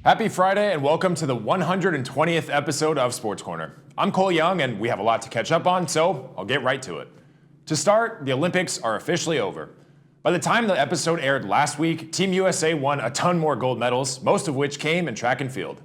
Happy Friday and welcome to the 120th episode of Sports Corner. I'm Cole Young and we have a lot to catch up on, so I'll get right to it. To start, the Olympics are officially over. By the time the episode aired last week, Team USA won a ton more gold medals, most of which came in track and field.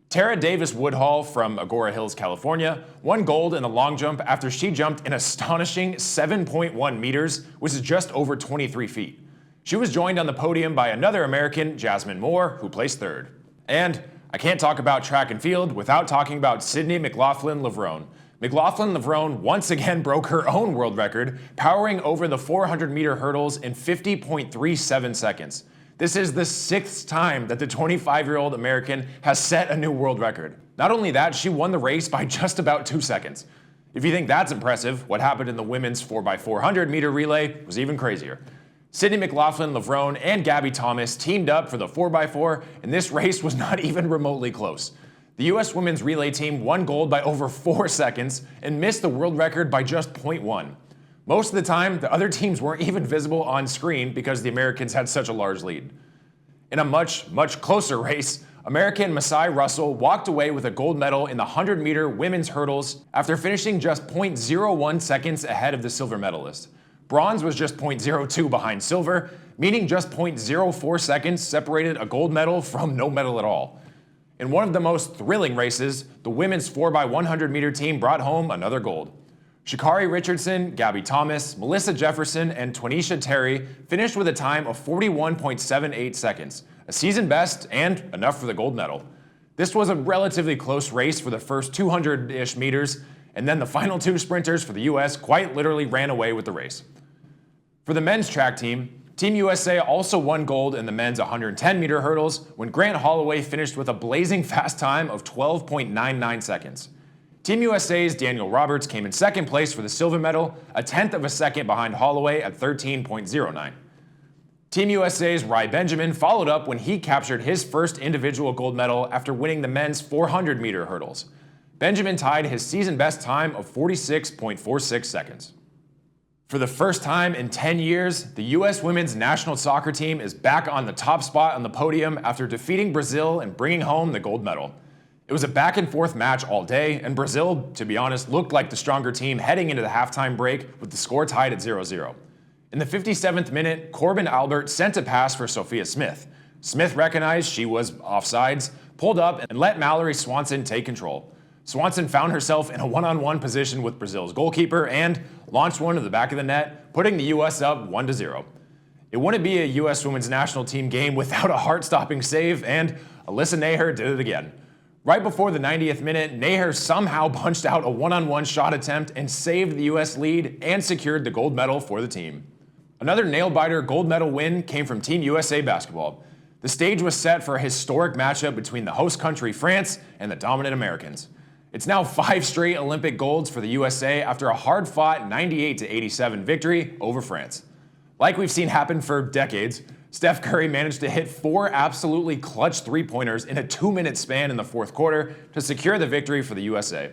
Tara Davis Woodhall from Agora Hills, California, won gold in the long jump after she jumped an astonishing 7.1 meters, which is just over 23 feet. She was joined on the podium by another American, Jasmine Moore, who placed third. And I can't talk about track and field without talking about Sydney McLaughlin-Levrone. McLaughlin-Levrone once again broke her own world record, powering over the 400-meter hurdles in 50.37 seconds. This is the 6th time that the 25-year-old American has set a new world record. Not only that, she won the race by just about 2 seconds. If you think that's impressive, what happened in the women's 4x400-meter relay was even crazier. Sydney McLaughlin-Levrone and Gabby Thomas teamed up for the 4x4, and this race was not even remotely close. The U.S. women's relay team won gold by over 4 seconds and missed the world record by just 0.1. Most of the time, the other teams weren't even visible on screen because the Americans had such a large lead. In a much closer race, American Masai Russell walked away with a gold medal in the 100-meter women's hurdles after finishing just 0.01 seconds ahead of the silver medalist. Bronze was just 0.02 behind silver, meaning just 0.04 seconds separated a gold medal from no medal at all. In one of the most thrilling races, the women's 4x100-meter team brought home another gold. Sha'Carri Richardson, Gabby Thomas, Melissa Jefferson, and Twanisha Terry finished with a time of 41.78 seconds, a season best and enough for the gold medal. This was a relatively close race for the first 200-ish meters, and then the final two sprinters for the U.S. quite literally ran away with the race. For the men's track team, Team USA also won gold in the men's 110-meter hurdles when Grant Holloway finished with a blazing fast time of 12.99 seconds. Team USA's Daniel Roberts came in second place for the silver medal, a tenth of a second behind Holloway at 13.09. Team USA's Rai Benjamin followed up when he captured his first individual gold medal after winning the men's 400-meter hurdles. Benjamin tied his season best time of 46.46 seconds. For the first time in 10 years, the U.S. women's national soccer team is back on the top spot on the podium after defeating Brazil and bringing home the gold medal. It was a back-and-forth match all day, and Brazil, to be honest, looked like the stronger team heading into the halftime break with the score tied at 0-0. In the 57th minute, Corbin Albert sent a pass for Sophia Smith. Smith recognized she was offsides, pulled up, and let Mallory Swanson take control. Swanson found herself in a one-on-one position with Brazil's goalkeeper and launched one to the back of the net, putting the U.S. up 1-0. It wouldn't be a U.S. women's national team game without a heart-stopping save, and Alyssa Naeher did it again. Right before the 90th minute, Naeher somehow punched out a one-on-one shot attempt and saved the U.S. lead and secured the gold medal for the team. Another nail-biter gold medal win came from Team USA basketball. The stage was set for a historic matchup between the host country France and the dominant Americans. It's now 5 straight Olympic golds for the USA after a hard-fought 98-87 victory over France. Like we've seen happen for decades, Steph Curry managed to hit 4 absolutely clutch three-pointers in a 2-minute span in the fourth quarter to secure the victory for the USA.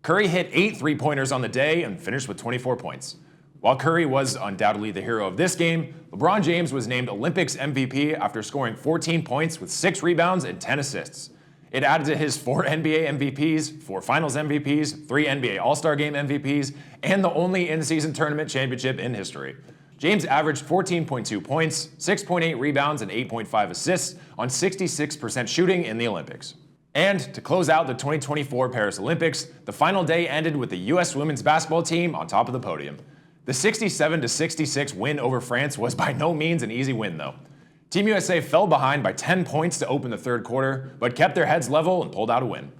Curry hit 8 three-pointers on the day and finished with 24 points. While Curry was undoubtedly the hero of this game, LeBron James was named Olympics MVP after scoring 14 points with 6 rebounds and 10 assists. It added to his 4 NBA MVPs, 4 Finals MVPs, 3 NBA All-Star Game MVPs, and the only in-season tournament championship in history. James averaged 14.2 points, 6.8 rebounds, and 8.5 assists on 66% shooting in the Olympics. And to close out the 2024 Paris Olympics, the final day ended with the U.S. women's basketball team on top of the podium. The 67-66 win over France was by no means an easy win, though. Team USA fell behind by 10 points to open the third quarter, but kept their heads level and pulled out a win.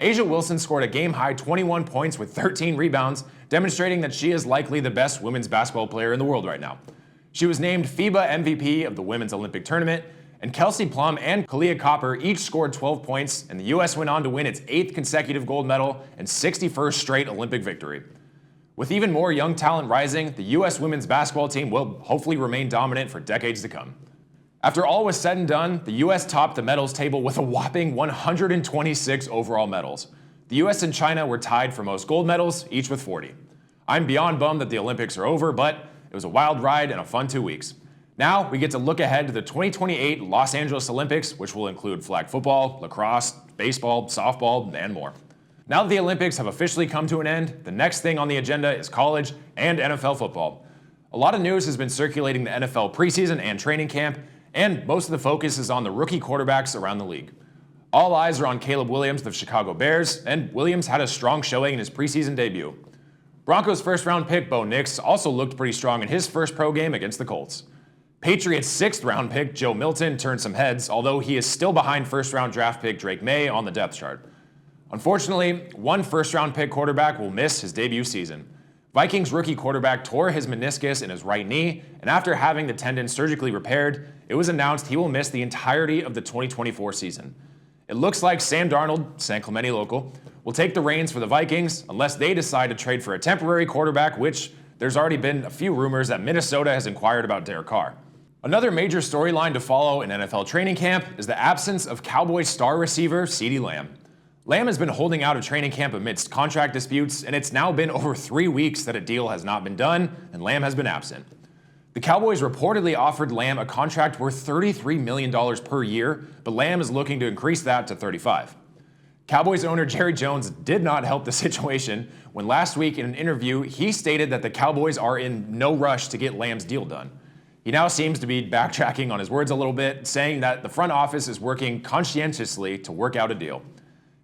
A'ja Wilson scored a game-high 21 points with 13 rebounds, demonstrating that she is likely the best women's basketball player in the world right now. She was named FIBA MVP of the Women's Olympic Tournament, and Kelsey Plum and Kalia Copper each scored 12 points, and the U.S. went on to win its 8th consecutive gold medal and 61st straight Olympic victory. With even more young talent rising, the U.S. women's basketball team will hopefully remain dominant for decades to come. After all was said and done, the U.S. topped the medals table with a whopping 126 overall medals. The U.S. and China were tied for most gold medals, each with 40. I'm beyond bummed that the Olympics are over, but it was a wild ride and a fun 2 weeks. Now we get to look ahead to the 2028 Los Angeles Olympics, which will include flag football, lacrosse, baseball, softball, and more. Now that the Olympics have officially come to an end, the next thing on the agenda is college and NFL football. A lot of news has been circulating the NFL preseason and training camp, and most of the focus is on the rookie quarterbacks around the league. All eyes are on Caleb Williams of the Chicago Bears, and Williams had a strong showing in his preseason debut. Broncos first-round pick Bo Nix also looked pretty strong in his first pro game against the Colts. Patriots sixth-round pick Joe Milton turned some heads, although he is still behind first-round draft pick Drake May on the depth chart. Unfortunately, one first-round pick quarterback will miss his debut season. Vikings rookie quarterback tore his meniscus in his right knee, and after having the tendon surgically repaired, it was announced he will miss the entirety of the 2024 season. It looks like Sam Darnold, San Clemente local, will take the reins for the Vikings unless they decide to trade for a temporary quarterback, which there's already been a few rumors that Minnesota has inquired about Derek Carr. Another major storyline to follow in NFL training camp is the absence of Cowboys star receiver CeeDee Lamb. Lamb has been holding out of training camp amidst contract disputes, and it's now been over 3 weeks that a deal has not been done, and Lamb has been absent. The Cowboys reportedly offered Lamb a contract worth $33 million per year, but Lamb is looking to increase that to $35 million. Cowboys owner Jerry Jones did not help the situation when last week in an interview he stated that the Cowboys are in no rush to get Lamb's deal done. He now seems to be backtracking on his words a little bit, saying that the front office is working conscientiously to work out a deal.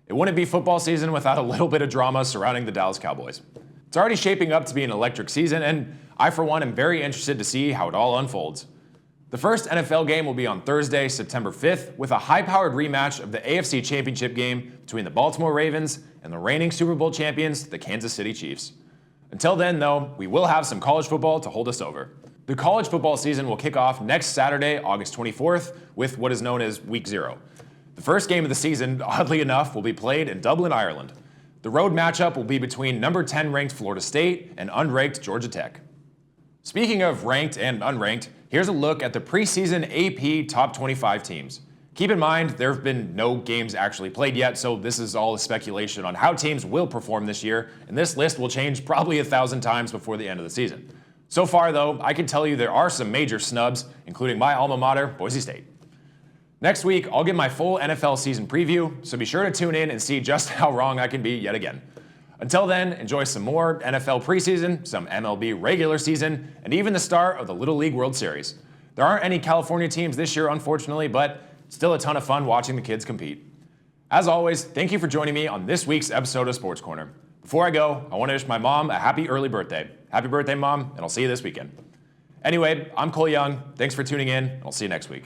It wouldn't be football season without a little bit of drama surrounding the Dallas Cowboys. It's already shaping up to be an electric season, and I, for one, am very interested to see how it all unfolds. The first NFL game will be on Thursday, September 5th, with a high-powered rematch of the AFC Championship game between the Baltimore Ravens and the reigning Super Bowl champions, the Kansas City Chiefs. Until then, though, we will have some college football to hold us over. The college football season will kick off next Saturday, August 24th, with what is known as Week 0. The first game of the season, oddly enough, will be played in Dublin, Ireland. The road matchup will be between number 10 ranked Florida State and unranked Georgia Tech. Speaking of ranked and unranked, here's a look at the preseason AP Top 25 teams. Keep in mind, there have been no games actually played yet, so this is all a speculation on how teams will perform this year, and this list will change probably 1,000 times before the end of the season. So far, though, I can tell you there are some major snubs, including my alma mater, Boise State. Next week, I'll give my full NFL season preview, so be sure to tune in and see just how wrong I can be yet again. Until then, enjoy some more NFL preseason, some MLB regular season, and even the start of the Little League World Series. There aren't any California teams this year, unfortunately, but still a ton of fun watching the kids compete. As always, thank you for joining me on this week's episode of Sports Corner. Before I go, I want to wish my mom a happy early birthday. Happy birthday, Mom, and I'll see you this weekend. Anyway, I'm Cole Young. Thanks for tuning in, and I'll see you next week.